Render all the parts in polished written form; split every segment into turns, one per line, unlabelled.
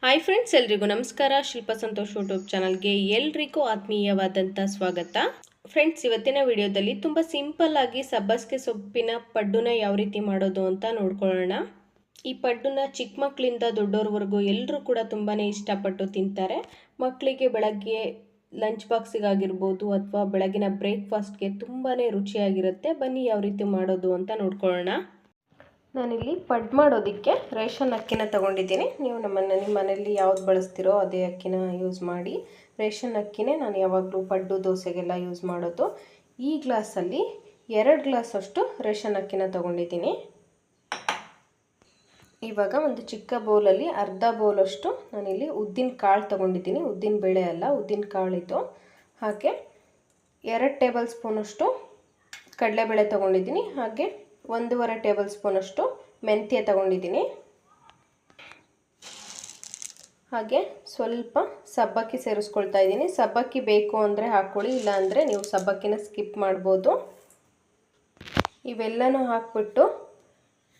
Hi friends, ಎಲ್ರಿಗೂ ನಮಸ್ಕಾರ. ಶಿಲ್ಪ Santosh YouTube ಚಾನಲ್ಗೆ ಎಲ್ರಿಗೂ ಆತ್ಮೀಯವಾದಂಥ ಸ್ವಾಗತ. ಫ್ರೆಂಡ್ಸ್, ಇವತ್ತಿನ ವಿಡಿಯೋದಲ್ಲಿ ತುಂಬ ಸಿಂಪಲ್ ಆಗಿ ಸಬ್ಬಸಿಗೆ ಸೊಪ್ಪಿನ ಪಡ್ಡುನ ಯಾವ ರೀತಿ ಮಾಡೋದು ಅಂತ ನೋಡ್ಕೊಳ್ಳೋಣ. ಈ ಪಡ್ಡುನ ಚಿಕ್ಕ ಮಕ್ಕಳಿಂದ ದೊಡ್ಡೋರ್ವರೆಗೂ ಎಲ್ಲರೂ ಕೂಡ ತುಂಬಾ ಇಷ್ಟಪಟ್ಟು ತಿಂತಾರೆ. ಮಕ್ಕಳಿಗೆ ಬೆಳಗ್ಗೆ ಲಂಚ್ ಬಾಕ್ಸಿಗಾಗಿರ್ಬೋದು ಅಥವಾ ಬೆಳಗಿನ ಬ್ರೇಕ್ಫಾಸ್ಟ್ಗೆ ತುಂಬಾ ರುಚಿಯಾಗಿರುತ್ತೆ. ಬನ್ನಿ ಯಾವ ರೀತಿ ಮಾಡೋದು ಅಂತ ನೋಡ್ಕೊಳ್ಳೋಣ. ನಾನಿಲ್ಲಿ ಪಡ್ಡು ಮಾಡೋದಕ್ಕೆ ರೇಷನ್ ಅಕ್ಕಿನ ತೊಗೊಂಡಿದ್ದೀನಿ. ನೀವು ನಿಮ್ಮ ಮನೆಯಲ್ಲಿ ಯಾವ್ದು ಬಳಸ್ತೀರೋ ಅದೇ ಅಕ್ಕಿನ ಯೂಸ್ ಮಾಡಿ. ರೇಷನ್ ಅಕ್ಕಿನೇ ನಾನು ಯಾವಾಗಲೂ ಪಡ್ಡು ದೋಸೆಗೆಲ್ಲ ಯೂಸ್ ಮಾಡೋದು. ಈ ಗ್ಲಾಸಲ್ಲಿ 2 ಗ್ಲಾಸಷ್ಟು ರೇಷನ್ ಅಕ್ಕಿನ ತೊಗೊಂಡಿದ್ದೀನಿ. ಇವಾಗ ಒಂದು ಚಿಕ್ಕ ಬೌಲಲ್ಲಿ ಅರ್ಧ ಬೌಲಷ್ಟು ನಾನಿಲ್ಲಿ ಉದ್ದಿನ ಕಾಳು ತೊಗೊಂಡಿದ್ದೀನಿ. ಉದ್ದಿನ ಬೇಳೆ ಅಲ್ಲ, ಉದ್ದಿನ ಕಾಳಿದ್ದು. ಹಾಗೆ 2 ಟೇಬಲ್ ಸ್ಪೂನಷ್ಟು ಕಡಲೆಬೇಳೆ ತೊಗೊಂಡಿದ್ದೀನಿ. ಹಾಗೆ 1.5 ಟೇಬಲ್ ಸ್ಪೂನಷ್ಟು ಮೆಂತ್ಯ ತಗೊಂಡಿದ್ದೀನಿ. ಹಾಗೆ ಸ್ವಲ್ಪ ಸಬ್ಬಕ್ಕಿ ಸೇರಿಸ್ಕೊಳ್ತಾ ಇದ್ದೀನಿ. ಸಬ್ಬಕ್ಕಿ ಬೇಕು ಅಂದರೆ ಹಾಕ್ಕೊಳ್ಳಿ, ಇಲ್ಲ ಅಂದರೆ ನೀವು ಸಬ್ಬಕ್ಕಿನ ಸ್ಕಿಪ್ ಮಾಡ್ಬೋದು. ಇವೆಲ್ಲನೂ ಹಾಕ್ಬಿಟ್ಟು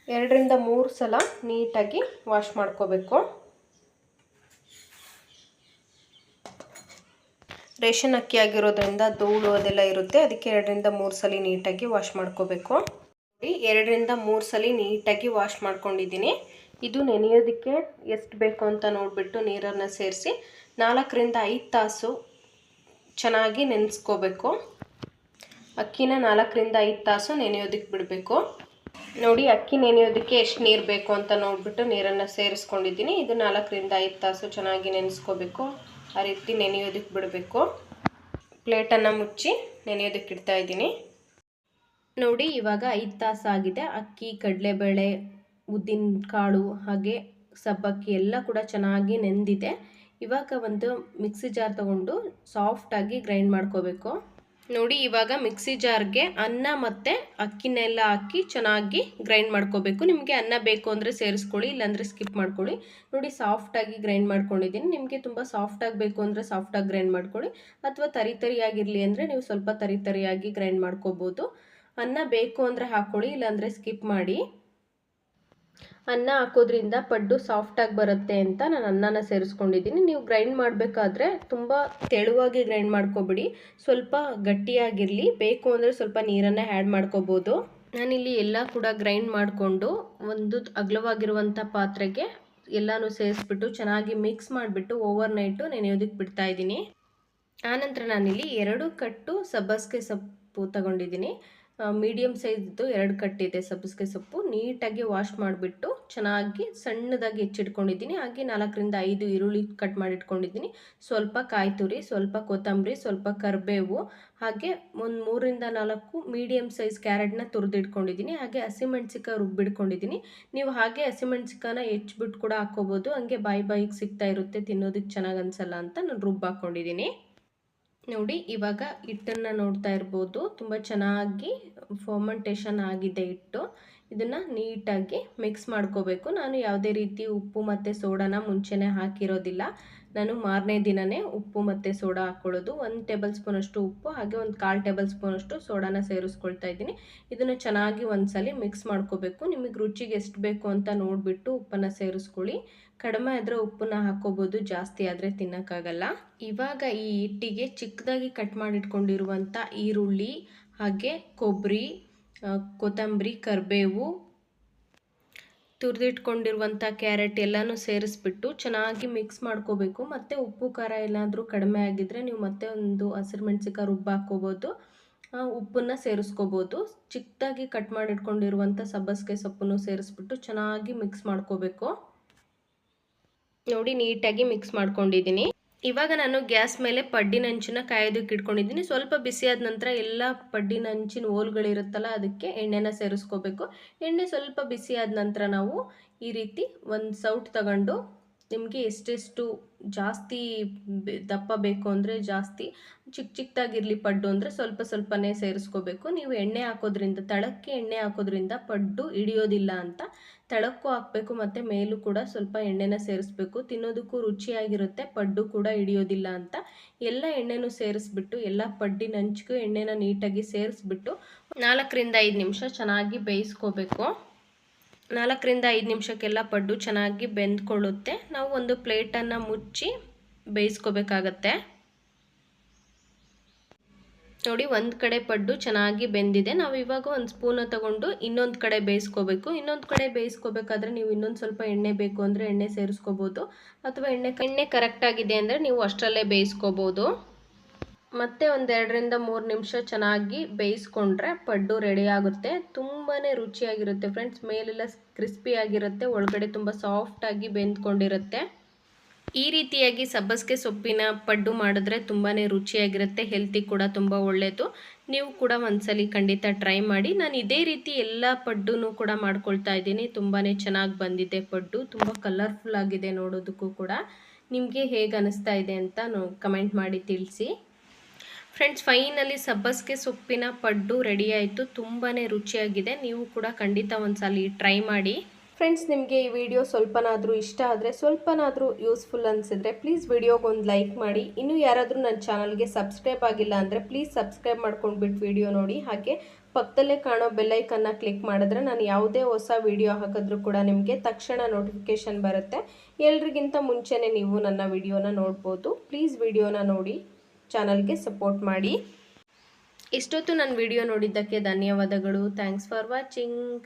2 ರಿಂದ 3 ಸಲ ನೀಟಾಗಿ ವಾಶ್ ಮಾಡ್ಕೋಬೇಕು. ರೇಷನ್ ಅಕ್ಕಿ ಆಗಿರೋದ್ರಿಂದ ಧೂಳು ಅದೆಲ್ಲ ಇರುತ್ತೆ, ಅದಕ್ಕೆ 2 ರಿಂದ 3 ಸಲ ನೀಟಾಗಿ ವಾಶ್ ಮಾಡ್ಕೋಬೇಕು. 2 ರಿಂದ 3 ಸಲ ನೀಟಾಗಿ ವಾಶ್ ಮಾಡ್ಕೊಂಡಿದ್ದೀನಿ. ಇದು ನೆನೆಯೋದಕ್ಕೆ ಎಷ್ಟು ಬೇಕು ಅಂತ ನೋಡಿಬಿಟ್ಟು ನೀರನ್ನು ಸೇರಿಸಿ 4 ರಿಂದ 5 ತಾಸು ಚೆನ್ನಾಗಿ ನೆನೆಸ್ಕೋಬೇಕು. ಅಕ್ಕಿನ 4 ರಿಂದ 5 ತಾಸು ನೆನೆಯೋದಕ್ಕೆ ಬಿಡಬೇಕು. ನೋಡಿ, ಅಕ್ಕಿ ನೆನೆಯೋದಕ್ಕೆ ಎಷ್ಟು ನೀರು ಬೇಕು ಅಂತ ನೋಡಿಬಿಟ್ಟು ನೀರನ್ನು ಸೇರಿಸ್ಕೊಂಡಿದ್ದೀನಿ. ಇದು 4 ರಿಂದ 5 ತಾಸು ಚೆನ್ನಾಗಿ ನೆನೆಸ್ಕೋಬೇಕು. ಆ ರೀತಿ ನೆನೆಯೋದಕ್ಕೆ ಬಿಡಬೇಕು. ಪ್ಲೇಟನ್ನು ಮುಚ್ಚಿ ನೆನೆಯೋದಕ್ಕೆ ಇಡ್ತಾ ಇದ್ದೀನಿ. ನೋಡಿ, ಇವಾಗ 5 ತಾಸು ಆಗಿದೆ. ಅಕ್ಕಿ, ಕಡಲೆಬೇಳೆ, ಉದ್ದಿನ ಕಾಳು ಹಾಗೆ ಸಬ್ಬಕ್ಕಿ ಎಲ್ಲ ಕೂಡ ಚೆನ್ನಾಗಿ ನೆಂದಿದೆ. ಇವಾಗ ಒಂದು ಮಿಕ್ಸಿ ಜಾರ್ ತಗೊಂಡು ಸಾಫ್ಟಾಗಿ ಗ್ರೈಂಡ್ ಮಾಡ್ಕೋಬೇಕು. ನೋಡಿ, ಇವಾಗ ಮಿಕ್ಸಿ ಜಾರ್ಗೆ ಅನ್ನ ಮತ್ತು ಅಕ್ಕಿನೆಲ್ಲ ಹಾಕಿ ಚೆನ್ನಾಗಿ ಗ್ರೈಂಡ್ ಮಾಡ್ಕೋಬೇಕು. ನಿಮಗೆ ಅನ್ನ ಬೇಕು ಅಂದರೆ ಸೇರಿಸ್ಕೊಳ್ಳಿ, ಇಲ್ಲಾಂದರೆ ಸ್ಕಿಪ್ ಮಾಡ್ಕೊಳ್ಳಿ. ನೋಡಿ, ಸಾಫ್ಟಾಗಿ ಗ್ರೈಂಡ್ ಮಾಡ್ಕೊಂಡಿದ್ದೀನಿ. ನಿಮಗೆ ತುಂಬ ಸಾಫ್ಟಾಗಿ ಬೇಕು ಅಂದರೆ ಸಾಫ್ಟಾಗಿ ಗ್ರೈಂಡ್ ಮಾಡ್ಕೊಳ್ಳಿ, ಅಥವಾ ತರಿಯಾಗಿರಲಿ ಅಂದರೆ ನೀವು ಸ್ವಲ್ಪ ತರಿಯಾಗಿ ಗ್ರೈಂಡ್ ಮಾಡ್ಕೋಬೋದು. ಅನ್ನ ಬೇಕು ಅಂದರೆ ಹಾಕ್ಕೊಳ್ಳಿ, ಇಲ್ಲಾಂದರೆ ಸ್ಕಿಪ್ ಮಾಡಿ. ಅನ್ನ ಹಾಕೋದ್ರಿಂದ ಪಡ್ಡು ಸಾಫ್ಟಾಗಿ ಬರುತ್ತೆ ಅಂತ ನಾನು ಅನ್ನನ ಸೇರಿಸ್ಕೊಂಡಿದ್ದೀನಿ. ನೀವು ಗ್ರೈಂಡ್ ಮಾಡಬೇಕಾದ್ರೆ ತುಂಬ ತೆಳುವಾಗಿ ಗ್ರೈಂಡ್ ಮಾಡ್ಕೊಬಿಡಿ, ಸ್ವಲ್ಪ ಗಟ್ಟಿಯಾಗಿರಲಿ. ಬೇಕು ಅಂದರೆ ಸ್ವಲ್ಪ ನೀರನ್ನು ಆ್ಯಡ್ ಮಾಡ್ಕೋಬೋದು. ನಾನಿಲ್ಲಿ ಎಲ್ಲ ಕೂಡ ಗ್ರೈಂಡ್ ಮಾಡಿಕೊಂಡು ಒಂದು ಅಗಲವಾಗಿರುವಂಥ ಪಾತ್ರೆಗೆ ಎಲ್ಲನೂ ಸೇರಿಸ್ಬಿಟ್ಟು ಚೆನ್ನಾಗಿ ಮಿಕ್ಸ್ ಮಾಡಿಬಿಟ್ಟು ಓವರ್ ನೈಟು ನೆನೆಯೋದಕ್ಕೆ ಬಿಡ್ತಾ ಇದ್ದೀನಿ. ಆನಂತರ ನಾನಿಲ್ಲಿ 2 ಕಟ್ಟು ಸಬ್ಬಸಿಗೆ ಸೊಪ್ಪು ತಗೊಂಡಿದ್ದೀನಿ. ಮೀಡಿಯಮ್ ಸೈಜ್ದು 2 ಕಟ್ಟಿದೆ ಸಬ್ಬಸಿಗೆ ಸೊಪ್ಪು. ನೀಟಾಗಿ ವಾಶ್ ಮಾಡಿಬಿಟ್ಟು ಚೆನ್ನಾಗಿ ಸಣ್ಣದಾಗಿ ಹೆಚ್ಚಿಟ್ಕೊಂಡಿದ್ದೀನಿ. ಹಾಗೆ 4 ರಿಂದ 5 ಈರುಳ್ಳಿ ಕಟ್ ಮಾಡಿಟ್ಕೊಂಡಿದ್ದೀನಿ. ಸ್ವಲ್ಪ ಕಾಯಿ ತುರಿ, ಸ್ವಲ್ಪ ಕೊತ್ತಂಬರಿ, ಸ್ವಲ್ಪ ಕರಿಬೇವು, ಹಾಗೆ ಒಂದು 3 ರಿಂದ 4 ಮೀಡಿಯಮ್ ಸೈಜ್ ಕ್ಯಾರೆಟ್ನ ತುರಿದಿಟ್ಕೊಂಡಿದ್ದೀನಿ. ಹಾಗೆ ಹಸಿಮೆಣ್ಸಿಕಾಯಿ ರುಬ್ಬಿಟ್ಕೊಂಡಿದ್ದೀನಿ. ನೀವು ಹಾಗೆ ಹಸಿಮೆಣ್ಸಿಕಾಯನ್ನ ಹೆಚ್ಚಿಬಿಟ್ಟು ಕೂಡ ಹಾಕ್ಕೋಬೋದು. ಹಂಗೆ ಬಾಯಿಗೆ ಸಿಗ್ತಾ ಇರುತ್ತೆ, ತಿನ್ನೋದಕ್ಕೆ ಚೆನ್ನಾಗಿ ಅನಿಸಲ್ಲ ಅಂತ ನಾನು ಹಾಕ್ಕೊಂಡಿದ್ದೀನಿ. ನೋಡಿ, ಇವಾಗ ಹಿಟ್ಟನ್ನು ನೋಡ್ತಾ ಇರ್ಬೋದು, ತುಂಬ ಚೆನ್ನಾಗಿ ಫರ್ಮೆಂಟೇಷನ್ ಆಗಿದೆ ಹಿಟ್ಟು. ಇದನ್ನು ನೀಟಾಗಿ ಮಿಕ್ಸ್ ಮಾಡ್ಕೋಬೇಕು. ನಾನು ಯಾವುದೇ ರೀತಿ ಉಪ್ಪು ಮತ್ತು ಸೋಡಾನ ಮುಂಚೆನೇ ಹಾಕಿರೋದಿಲ್ಲ. ನಾನು ಮಾರನೇ ದಿನವೇ ಉಪ್ಪು ಮತ್ತು ಸೋಡಾ ಹಾಕ್ಕೊಳ್ಳೋದು. 1 ಟೇಬಲ್ ಸ್ಪೂನಷ್ಟು ಉಪ್ಪು ಹಾಗೆ 1/4 ಟೇಬಲ್ ಸ್ಪೂನಷ್ಟು ಸೋಡಾನ ಸೇರಿಸ್ಕೊಳ್ತಾ ಇದ್ದೀನಿ. ಇದನ್ನು ಚೆನ್ನಾಗಿ ಒಂದ್ಸಲಿ ಮಿಕ್ಸ್ ಮಾಡ್ಕೋಬೇಕು. ನಿಮಗೆ ರುಚಿಗೆ ಎಷ್ಟು ಬೇಕು ಅಂತ ನೋಡಿಬಿಟ್ಟು ಉಪ್ಪನ್ನು ಸೇರಿಸ್ಕೊಳ್ಳಿ. ಕಡಿಮೆ ಆದರೆ ಉಪ್ಪನ್ನ ಹಾಕ್ಕೋಬೋದು, ಜಾಸ್ತಿ ಆದರೆ ತಿನ್ನೋಕ್ಕಾಗಲ್ಲ. ಇವಾಗ ಈ ಹಿಟ್ಟಿಗೆ ಚಿಕ್ಕದಾಗಿ ಕಟ್ ಮಾಡಿಟ್ಕೊಂಡಿರುವಂಥ ಈರುಳ್ಳಿ ಹಾಗೆ ಕೊಬ್ಬರಿ, ಕೊತ್ತಂಬರಿ, ಕರಿಬೇವು, ತುರಿದಿಟ್ಕೊಂಡಿರುವಂಥ ಕ್ಯಾರೆಟ್ ಎಲ್ಲನೂ ಸೇರಿಸ್ಬಿಟ್ಟು ಚೆನ್ನಾಗಿ ಮಿಕ್ಸ್ ಮಾಡ್ಕೋಬೇಕು. ಮತ್ತು ಉಪ್ಪು ಖಾರ ಏನಾದರೂ ಕಡಿಮೆ ಆಗಿದ್ದರೆ ನೀವು ಮತ್ತೆ ಒಂದು ಹಸಿರು ಮೆಣಸಿಕಾಯಿ ಹಾಕ್ಕೋಬೋದು, ಉಪ್ಪನ್ನು ಸೇರಿಸ್ಕೋಬೋದು. ಚಿಕ್ಕದಾಗಿ ಕಟ್ ಮಾಡಿಟ್ಕೊಂಡಿರುವಂಥ ಸಬ್ಬಸಿಗೆ ಸೊಪ್ಪನ್ನು ಸೇರಿಸ್ಬಿಟ್ಟು ಚೆನ್ನಾಗಿ ಮಿಕ್ಸ್ ಮಾಡ್ಕೋಬೇಕು. ನೋಡಿ, ನೀಟಾಗಿ ಮಿಕ್ಸ್ ಮಾಡ್ಕೊಂಡಿದ್ದೀನಿ. ಇವಾಗ ನಾನು ಗ್ಯಾಸ್ ಮೇಲೆ ಪಡ್ಡಿನ ಹಂಚನ್ನ ಕಾಯೋದಕ್ಕೆ ಇಟ್ಕೊಂಡಿದ್ದೀನಿ. ಸ್ವಲ್ಪ ಬಿಸಿಯಾದ ನಂತರ ಎಲ್ಲ ಪಡ್ಡಿನ ಹಂಚಿನ ಹೋಲ್ಗಳಿರುತ್ತಲ್ಲ, ಅದಕ್ಕೆ ಎಣ್ಣೆನ ಸೇರಿಸ್ಕೋಬೇಕು. ಎಣ್ಣೆ ಸ್ವಲ್ಪ ಬಿಸಿಯಾದ ನಂತರ ನಾವು ಈ ರೀತಿ ಒಂದು ಸೌಟ್ ತಗೊಂಡು, ನಿಮಗೆ ಎಷ್ಟೆಷ್ಟು ಜಾಸ್ತಿ ದಪ್ಪ ಬೇಕು ಅಂದರೆ ಜಾಸ್ತಿ, ಚಿಕ್ಕದಾಗಿರಲಿ ಪಡ್ಡು ಅಂದರೆ ಸ್ವಲ್ಪ ಸ್ವಲ್ಪನೇ ಸೇರಿಸ್ಕೋಬೇಕು. ನೀವು ಎಣ್ಣೆ ಹಾಕೋದ್ರಿಂದ, ತಳಕ್ಕೆ ಎಣ್ಣೆ ಹಾಕೋದ್ರಿಂದ ಪಡ್ಡು ಹಿಡಿಯೋದಿಲ್ಲ ಅಂತ ತಳಕ್ಕೂ ಹಾಕಬೇಕು ಮತ್ತು ಮೇಲೂ ಕೂಡ ಸ್ವಲ್ಪ ಎಣ್ಣೆನ ಸೇರಿಸ್ಬೇಕು. ತಿನ್ನೋದಕ್ಕೂ ರುಚಿಯಾಗಿರುತ್ತೆ, ಪಡ್ಡು ಕೂಡ ಹಿಡಿಯೋದಿಲ್ಲ ಅಂತ. ಎಲ್ಲ ಎಣ್ಣೆನೂ ಸೇರಿಸ್ಬಿಟ್ಟು ಎಲ್ಲ ಪಡ್ಡಿನ ಹಂಚಿಗೂ ಎಣ್ಣೆನ ನೀಟಾಗಿ ಸೇರಿಸ್ಬಿಟ್ಟು 4 ರಿಂದ 5 ನಿಮಿಷ ಚೆನ್ನಾಗಿ ಬೇಯಿಸ್ಕೋಬೇಕು. 4ರಿಂದ 5 ನಿಮಿಷಕ್ಕೆಲ್ಲ ಪಡ್ಡು ಚೆನ್ನಾಗಿ ಬೆಂದ್ಕೊಳ್ಳುತ್ತೆ. ನಾವು ಒಂದು ಪ್ಲೇಟನ್ನು ಮುಚ್ಚಿ ಬೇಯಿಸ್ಕೋಬೇಕಾಗತ್ತೆ. ನೋಡಿ, ಒಂದು ಕಡೆ ಪಡ್ಡು ಚೆನ್ನಾಗಿ ಬೆಂದಿದೆ. ನಾವು ಇವಾಗ ಒಂದು ಸ್ಪೂನ ತಗೊಂಡು ಇನ್ನೊಂದು ಕಡೆ ಬೇಯಿಸ್ಕೋಬೇಕು. ಇನ್ನೊಂದು ಕಡೆ ಬೇಯಿಸ್ಕೋಬೇಕಾದ್ರೆ ನೀವು ಇನ್ನೊಂದು ಸ್ವಲ್ಪ ಎಣ್ಣೆ ಬೇಕು ಅಂದರೆ ಎಣ್ಣೆ ಸೇರಿಸ್ಕೋಬೋದು, ಅಥವಾ ಎಣ್ಣೆ ಕರೆಕ್ಟ್ ಆಗಿದೆ ಅಂದರೆ ನೀವು ಅಷ್ಟರಲ್ಲೇ ಬೇಯಿಸ್ಕೋಬೋದು. ಮತ್ತೆ ಒಂದು 2ರಿಂದ 3 ನಿಮಿಷ ಚೆನ್ನಾಗಿ ಬೇಯಿಸ್ಕೊಂಡ್ರೆ ಪಡ್ಡು ರೆಡಿ ಆಗುತ್ತೆ. ತುಂಬಾ ರುಚಿಯಾಗಿರುತ್ತೆ ಫ್ರೆಂಡ್ಸ್. ಮೇಲೆಲ್ಲ ಕ್ರಿಸ್ಪಿಯಾಗಿರುತ್ತೆ, ಒಳಗಡೆ ತುಂಬ ಸಾಫ್ಟಾಗಿ ಬೆಂದ್ಕೊಂಡಿರುತ್ತೆ. ಈ ರೀತಿಯಾಗಿ ಸಬ್ಬಸಿಗೆ ಸೊಪ್ಪಿನ ಪಡ್ಡು ಮಾಡಿದ್ರೆ ತುಂಬಾ ರುಚಿಯಾಗಿರುತ್ತೆ, ಹೆಲ್ತಿ ಕೂಡ ತುಂಬ ಒಳ್ಳೆಯದು. ನೀವು ಕೂಡ ಒಂದ್ಸಲಿ ಖಂಡಿತ ಟ್ರೈ ಮಾಡಿ. ನಾನು ಇದೇ ರೀತಿ ಎಲ್ಲ ಪಡ್ಡು ಕೂಡ ಮಾಡ್ಕೊಳ್ತಾ ಇದ್ದೀನಿ. ತುಂಬಾ ಚೆನ್ನಾಗಿ ಬಂದಿದೆ ಪಡ್ಡು, ತುಂಬ ಕಲರ್ಫುಲ್ ಆಗಿದೆ ನೋಡೋದಕ್ಕೂ ಕೂಡ. ನಿಮಗೆ ಹೇಗೆ ಅನಿಸ್ತಾ ಇದೆ ಅಂತ ಕಮೆಂಟ್ ಮಾಡಿ ತಿಳಿಸಿ ಫ್ರೆಂಡ್ಸ್. ಫೈನಲಿ ಸಬ್ಬಸಿಗೆ ಸೊಪ್ಪಿನ ಪಡ್ಡು ರೆಡಿ ಆಯಿತು. ತುಂಬಾ ರುಚಿಯಾಗಿದೆ. ನೀವು ಕೂಡ ಖಂಡಿತ ಒಂದ್ಸಲಿ ಟ್ರೈ ಮಾಡಿ ಫ್ರೆಂಡ್ಸ್. ನಿಮಗೆ ಈ ವಿಡಿಯೋ ಸ್ವಲ್ಪನಾದರೂ ಇಷ್ಟ ಆದರೆ, ಸ್ವಲ್ಪನಾದರೂ ಯೂಸ್ಫುಲ್ ಅನಿಸಿದರೆ ಪ್ಲೀಸ್ ವಿಡಿಯೋಗೊಂದು ಲೈಕ್ ಮಾಡಿ. ಇನ್ನೂ ಯಾರಾದರೂ ನನ್ನ ಚಾನಲ್ಗೆ ಸಬ್ಸ್ಕ್ರೈಬ್ ಆಗಿಲ್ಲ ಅಂದರೆ ಪ್ಲೀಸ್ ಸಬ್ಸ್ಕ್ರೈಬ್ ಮಾಡ್ಕೊಂಡ್ಬಿಟ್ಟು ವಿಡಿಯೋ ನೋಡಿ. ಹಾಗೆ ಪಕ್ಕದಲ್ಲೇ ಕಾಣೋ ಬೆಲ್ಲೈಕನ್ನ ಕ್ಲಿಕ್ ಮಾಡಿದ್ರೆ ನಾನು ಯಾವುದೇ ಹೊಸ ವಿಡಿಯೋ ಹಾಕಿದ್ರೂ ಕೂಡ ನಿಮಗೆ ತಕ್ಷಣ ನೋಟಿಫಿಕೇಷನ್ ಬರುತ್ತೆ. ಎಲ್ರಿಗಿಂತ ಮುಂಚೆನೇ ನೀವು ನನ್ನ ವಿಡಿಯೋನ ನೋಡ್ಬೋದು. ಪ್ಲೀಸ್ ವಿಡಿಯೋನ ನೋಡಿ ಚಾನಲ್ಗೆ ಸಪೋರ್ಟ್ ಮಾಡಿ. ಇಷ್ಟೊತ್ತು ನನ್ನ ವಿಡಿಯೋ ನೋಡಿದ್ದಕ್ಕೆ ಧನ್ಯವಾದಗಳು. Thanks for watching.